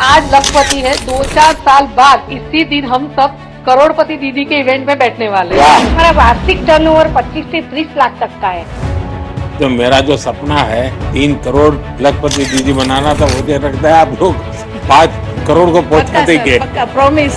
आज लखपति है, 2-4 साल बाद इसी दिन हम सब करोड़पति दीदी के इवेंट में बैठने वाले हैं। हमारा वार्षिक टर्नओवर 25 से 30 लाख तक का है। तो मेरा जो सपना है 3 करोड़ लखपति दीदी बनाना था, मुझे लगता है आप लोग 5 करोड़ को पहुंचा देंगे। पक्का प्रॉमिस।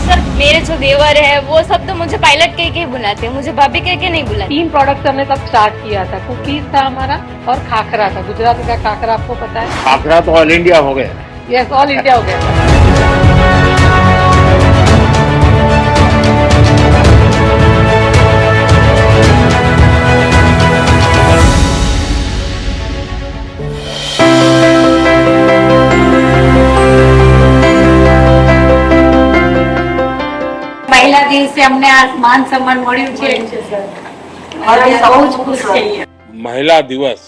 सर मेरे जो देवर है वो सब तो मुझे पायलट कह के बुलाते हैं, मुझे भाभी कह के नहीं बुलाते। 3 प्रोडक्ट्स हमने तब स्टार्ट किया था। कुकीज था हमारा और खाखरा था। गुजराती का खाखरा आपको पता है? खाखरा तो ऑल इंडिया हो गया। यस, ऑल इंडिया हो गया। પહેલા દિવસે અમને આ માન સન્માન મળ્યું છે और हम बहुत खुश છીએ। महिला दिवस,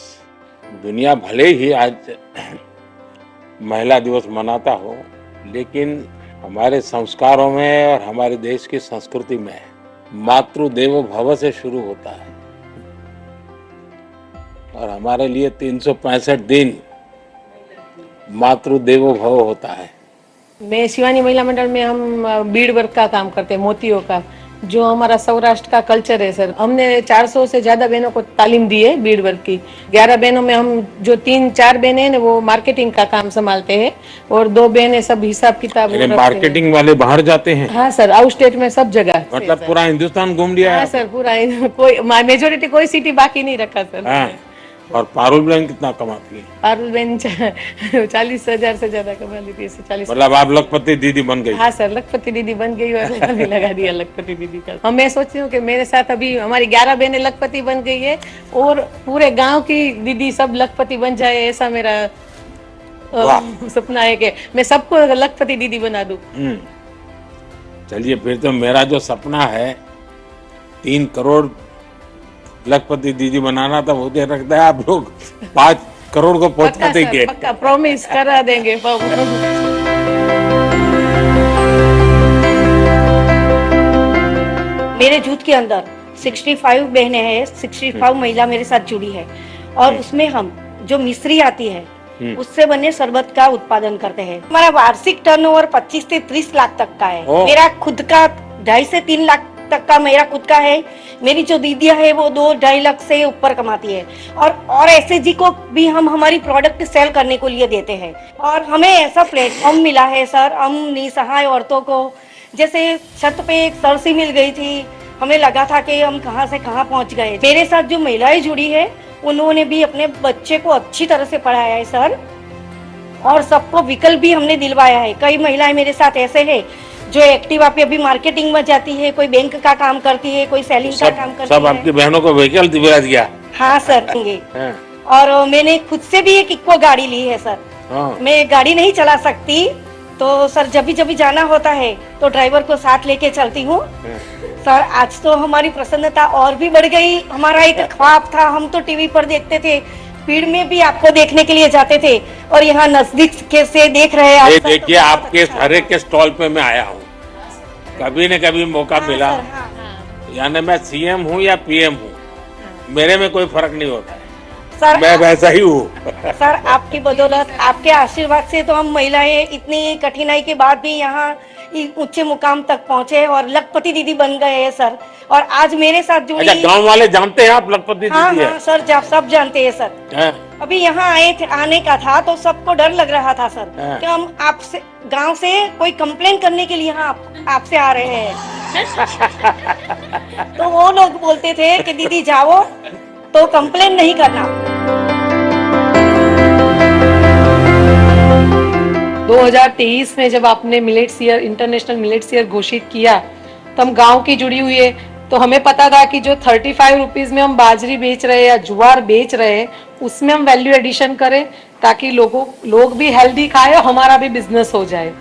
दुनिया भले ही आज महिला दिवस मनाता हो, लेकिन हमारे संस्कारों में और हमारे देश की संस्कृति में मातृ देवो भव से शुरू होता है और हमारे लिए 365 दिन मातृ देवो भव होता है। मैं शिवानी महिला मंडल में हम बीड वर्क का काम करते हैं, मोतियों का, जो हमारा सौराष्ट्र का कल्चर है सर। हमने 400 से ज्यादा बहनों को तालीम दी है बीड वर्क की। 11 बहनों में हम जो 3-4 बहनें हैं वो मार्केटिंग का काम संभालते हैं और 2 बहनें सब हिसाब किताब। मार्केटिंग वाले बाहर जाते हैं? हाँ सर, आउट स्टेट में सब जगह। मतलब पूरा हिंदुस्तान घूम लिया? हाँ सर, पूरा कोई मेजोरिटी कोई सिटी बाकी नहीं रखा सर। हाँ। और पारुल बहन कितना कमाती है? पारुल बहन 40,000 से ज्यादा कमा लेती है। 40। मतलब आप लखपति दीदी बन गई? हाँ सर, लखपति दीदी बन गई और अभी लगा दिया लखपति दीदी का। हम मैं सोचती हूँ कि मेरे साथ अभी हमारी 11 बहनें लखपति बन गई है और पूरे गांव की दीदी सब लखपति बन जाए, ऐसा मेरा सपना है कि मैं सबको लखपति दीदी बना दूं। चलिए, फिर तो मेरा जो सपना है 3 करोड़ लखपति दीदी बनाना था, मुझे लगता है आप लोग 5 करोड़ को पहुंचा देंगे। पक्का प्रॉमिस करा देंगे। मेरे जूथ के अंदर 65 बहनें हैं, 65 महिला मेरे साथ जुड़ी है और उसमें हम जो मिश्री आती है उससे बने शरबत का उत्पादन करते हैं। हमारा वार्षिक टर्नओवर 25 से 30 लाख तक का है। मेरा खुद का 2.5 से 3 लाख तक का मेरा खुद का है। मेरी जो दीदियां है वो 2-2.5 लाख से ऊपर कमाती है और ऐसे जी को भी हम हमारी प्रोडक्ट सेल करने को लिए देते हैं और हमें ऐसा प्लेटफॉर्म मिला है सर। हम निसहाय औरतों को, जैसे छत पे एक सरसी मिल गई थी, हमें लगा था कि हम कहां से कहां पहुंच गए। मेरे साथ जो महिलाएं जुड़ी है उन्होंने भी अपने बच्चे को अच्छी तरह से पढ़ाया है सर और सबको विकल्प भी हमने दिलवाया है। कई महिलाएं मेरे साथ ऐसे है जो एक्टिवा पे अभी मार्केटिंग में जाती है, कोई बैंक का काम करती है, कोई सेलिंग का काम करती है। सब आपकी बहनों को व्हीकल दिला दिया? हाँ सर। और मैंने खुद से भी एक इक्को गाड़ी ली है सर। मैं गाड़ी नहीं चला सकती तो सर जब भी जाना होता है तो ड्राइवर को साथ लेके चलती हूँ सर। आज तो हमारी प्रसन्नता और भी बढ़ गई। हमारा एक ख्वाब था, हम तो टीवी पर देखते थे, भीड़ में भी आपको देखने के लिए जाते थे और यहाँ नजदीक से देख रहे हैं। ये देखिए, आपके हर एक के स्टॉल पे मैं आया हूँ, कभी न कभी मौका मिला। यानी मैं सीएम हूँ या पीएम हूँ, मेरे में कोई फर्क नहीं होता है सर। मैं वैसा ही हूँ। सर आपकी बदौलत, आपके आशीर्वाद से तो हम महिलाएं इतनी कठिनाई के बाद भी यहाँ ऊंचे मुकाम तक पहुँचे और लखपति दीदी बन गए हैं सर। और आज मेरे साथ जुड़ी। अच्छा, गांव वाले जानते हैं आप लखपति दीदी? हाँ सर, सब जानते हैं सर। अभी यहाँ आने का था तो सबको डर लग रहा था सर कि हम आपसे गांव से कोई कंप्लेन करने के लिए यहाँ आपसे आ रहे हैं। तो वो लोग बोलते थे कि दीदी जाओ तो कंप्लेन नहीं करना। 2023 में जब आपने millets year, international millets year घोषित किया तो हम गांव की जुड़ी हुई है, तो हमें पता था कि जो 35 रुपीज में हम बाजरी बेच रहे हैं या ज्वार बेच रहे हैं उसमें हम वैल्यू एडिशन करें ताकि लोग भी हेल्दी खाए और हमारा भी बिजनेस हो जाए।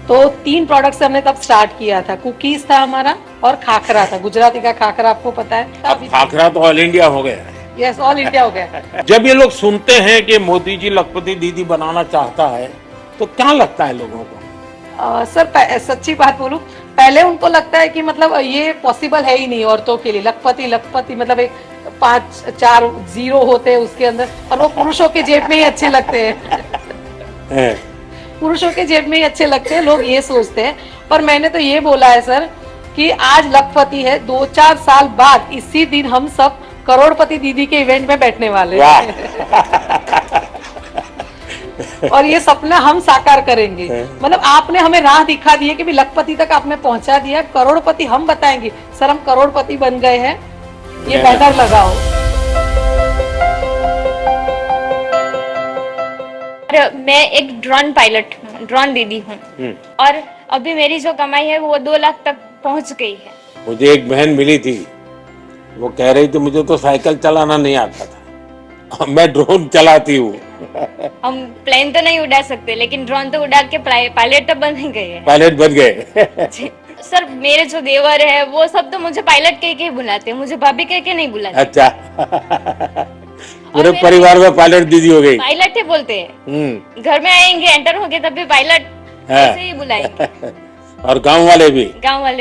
तो 3 प्रोडक्ट्स हमने तब स्टार्ट किया था। कुकीज था हमारा और खाखरा था। गुजराती का खाखरा आपको पता है? अब खाखरा तो ऑल इंडिया हो गया है। यस, ऑल इंडिया हो गया। जब ये लोग सुनते हैं कि मोदी जी लखपति दीदी बनाना चाहता है तो क्या लगता है लोगों को? सर सच्ची बात बोलूं, पहले उनको लगता है कि मतलब ये पॉसिबल है ही नहीं औरतों के लिए। लखपति मतलब एक 5-4 जीरो होते हैं उसके अंदर, और वो पुरुषों के जेब में ही अच्छे लगते हैं। हैं। पुरुषों के जेब में ही अच्छे लगते हैं, लोग ये सोचते हैं। पर मैंने तो ये बोला है सर कि आज लखपति है, 2-4 साल बाद इसी दिन हम सब करोड़पति दीदी के इवेंट में बैठने वाले हैं। और ये सपना हम साकार करेंगे। मतलब आपने हमें राह दिखा दी है कि भी लखपति तक आपने पहुंचा दिया, करोड़पति हम बताएंगे। सर हम करोड़पति बन गए हैं, ये बैनर लगाओ। और मैं एक ड्रोन पायलट हूँ, ड्रोन दीदी हूँ, और अभी मेरी जो कमाई है वो 2 लाख तक पहुंच गई है। मुझे एक बहन मिली थी, वो कह रही थी मुझे तो साइकिल चलाना नहीं आता था, मैं ड्रोन चलाती हूँ। हम प्लेन तो नहीं उड़ा सकते, लेकिन ड्रोन तो उड़ा के पायलट तो बन ही गए हैं। पायलट बन गए। सर मेरे जो देवर है वो सब तो मुझे पायलट कह के ही बुलाते हैं, मुझे भाभी कह के नहीं बुलाते। अच्छा। पूरे परिवार में पायलट दीदी हो गई। पायलट ही बोलते हैं। घर में आएंगे, एंटर होंगे तब भी पायलट ऐसे ही बुलाएंगे। और गांव वाले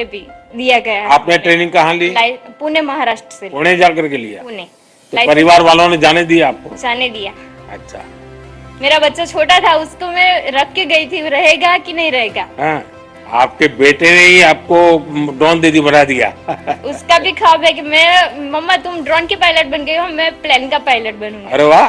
भी दिया गया है। आपने ट्रेनिंग कहाँ ली? पुणे, महाराष्ट्र से। पुणे जाकर के लिया? पुणे। तो परिवार वालों ने जाने दिया आपको? जाने दिया। अच्छा। मेरा बच्चा छोटा था, उसको मैं रख के गई थी, रहेगा कि नहीं रहेगा। हाँ, आपके बेटे ने ही आपको ड्रोन दीदी बना दिया। उसका भी ख्वाब है कि मैं, मम्मा तुम ड्रोन की पायलट बन गई हो, मैं प्लेन का पायलट बनूंगा। अरे वाह।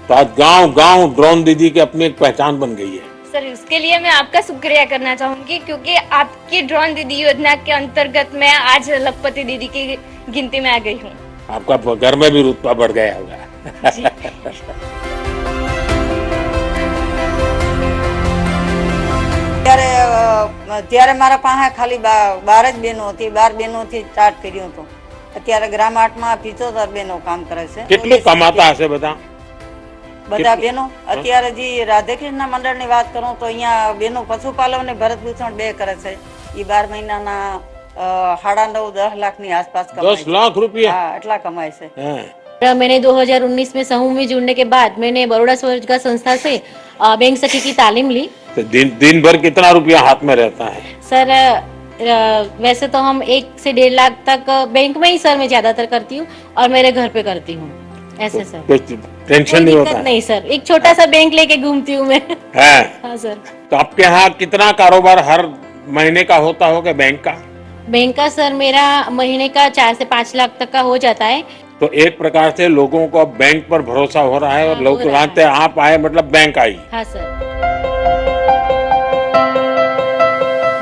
तो आज गांव गांव ड्रोन दीदी की अपनी एक पहचान बन गई है। सर उसके लिए मैं आपका शुक्रिया करना चाहूंगी, क्योंकि आपकी ड्रोन दीदी योजना के अंतर्गत मैं आज लखपति दीदी की गिनती में आ गई हूँ। आपका घर में भी रुतबा बढ़ गया होगा। जी। ત્યારે મારા પાસે ખાલી 12 જ બહેનો હતી, 12 બહેનોથી સ્ટાર્ટ કર્યું હતું. અત્યારે ગ્રામ આર્ટમાં 75 બહેનો કામ કરે છે. કેટલું કમાતા હશે બધા? બધા બહેનો અત્યારે જે રાધેકૃષ્ણ મંડળની વાત કરું તો અહીંયા બહેનો પશુપાલન અને ભરતભૂષણ 2 કરે છે. એ 12 મહિનાના 9.5-10 લાખની આસપાસ કમાય 10 लाख रुपया? હા, એટલા કમાય છે. मैंने 2019 में समूह में जुड़ने के बाद मैंने बड़ौदा स्वरोजगार संस्था से बैंक सखी की तालीम ली। तो दिन भर कितना रुपया हाथ में रहता है? सर वैसे तो हम 1 से 1.5 लाख तक बैंक में ही सर मैं ज्यादातर करती हूँ और मेरे घर पे करती हूँ ऐसे। सर कुछ टेंशन कोई नहीं दिक्कत होता? नहीं सर, एक छोटा सा बैंक लेके घूमती हूँ मैं। है। हाँ सर। तो आपके यहाँ कितना कारोबार हर महीने का होता होगा बैंक का? बैंक का सर मेरा महीने का 4 से 5 लाख तक का हो जाता है। तो एक प्रकार से लोगों को अब बैंक पर भरोसा हो रहा है और हाँ, लोग हो रहा मानते हैं आप आए मतलब बैंक आई। हाँ सर।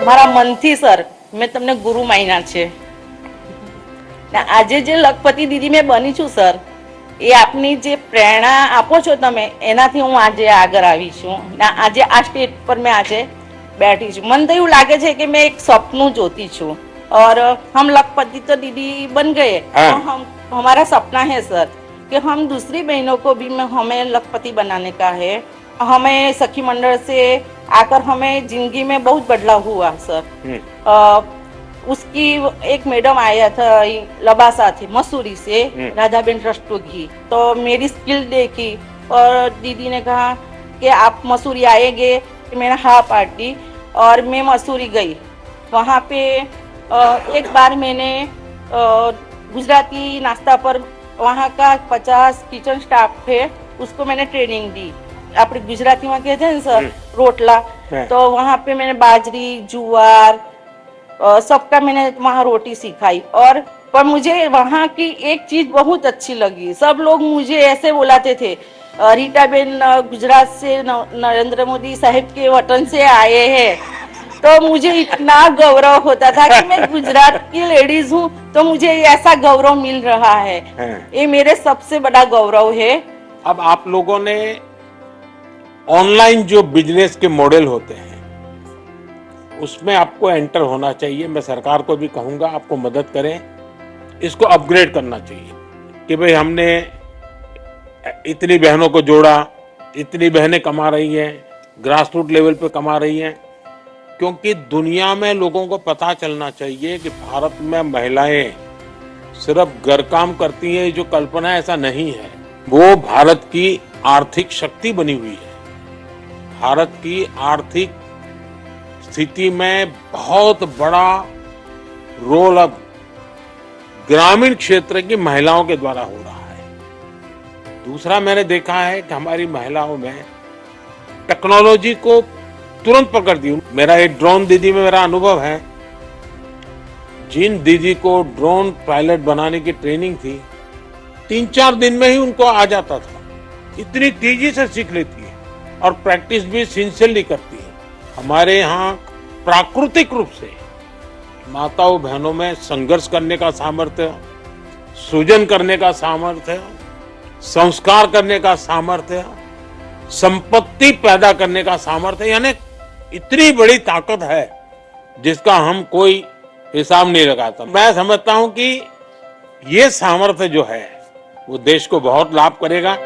મારા મનથી સર મેં તમને ગુરુ માન્યા છે ને આજે જે લખપતિ દીદી મેં બની છું સર, એ આપની જે પ્રેરણા આપો છો તમે, એનાથી હું આજે આગળ આવી છું ને આજે આ સ્ટેજ પર મેં આજે बैठी છું. મને તો એવું લાગે છે કે મેં એક સપનું જોતી છું और हम लखपति तो दीदी बन गए, हाँ। तो हम हमारा सपना है सर कि हम दूसरी बहनों को भी हमें लखपति बनाने का है। हमें सखी मंडल से आकर हमें जिंदगी में बहुत बदलाव हुआ सर। उसकी एक मैडम आया था लबासा थी मसूरी से, राधाबेन रस्तोगी, तो मेरी स्किल देखी और दीदी ने कहा कि आप मसूरी आएंगे। मैंने हाँ पार्टी और मैं मसूरी गई। वहाँ पे एक बार मैंने गुजराती नाश्ता पर वहाँ का 50 किचन स्टाफ थे, उसको मैंने ट्रेनिंग दी। आप गुजराती में कहते हैं सर रोटला, तो वहाँ पे मैंने बाजरी जुआर सबका मैंने वहाँ रोटी सिखाई। और पर मुझे वहाँ की एक चीज बहुत अच्छी लगी, सब लोग मुझे ऐसे बुलाते थे, रीटा बेन गुजरात से नरेंद्र मोदी साहब के वतन से आए हैं। तो मुझे इतना गौरव होता था कि मैं गुजरात की लेडीज हूँ, तो मुझे ऐसा गौरव मिल रहा है। ये मेरे सबसे बड़ा गौरव है। अब आप लोगों ने ऑनलाइन जो बिजनेस के मॉडल होते हैं उसमें आपको एंटर होना चाहिए। मैं सरकार को भी कहूंगा आपको मदद करें, इसको अपग्रेड करना चाहिए कि भाई हमने इतनी बहनों को जोड़ा, इतनी बहनें कमा रही हैं, ग्रास रूट लेवल पे कमा रही हैं, क्योंकि दुनिया में लोगों को पता चलना चाहिए कि भारत में महिलाएं सिर्फ घर काम करती हैं, जो कल्पना ऐसा नहीं है। वो भारत की आर्थिक शक्ति बनी हुई है। भारत की आर्थिक स्थिति में बहुत बड़ा रोल अब ग्रामीण क्षेत्र की महिलाओं के द्वारा हो रहा है। दूसरा मैंने देखा है कि हमारी महिलाओं में टेक्नोलॉजी को तुरंत पकड़ती हूँ। मेरा एक ड्रोन दीदी में मेरा अनुभव है, जिन दीदी को ड्रोन पायलट बनाने की ट्रेनिंग थी 3-4 दिन में ही उनको आ जाता था। इतनी तेजी से सीख लेती है और प्रैक्टिस भी सिंसियरली करती है। हमारे यहाँ प्राकृतिक रूप से माताओं बहनों में संघर्ष करने का सामर्थ्य, सृजन करने का सामर्थ्य, संस्कार करने का सामर्थ्य, संपत्ति पैदा करने का सामर्थ्य, यानी इतनी बड़ी ताकत है जिसका हम कोई हिसाब नहीं लगाता। मैं समझता हूं कि ये सामर्थ्य जो है वो देश को बहुत लाभ करेगा।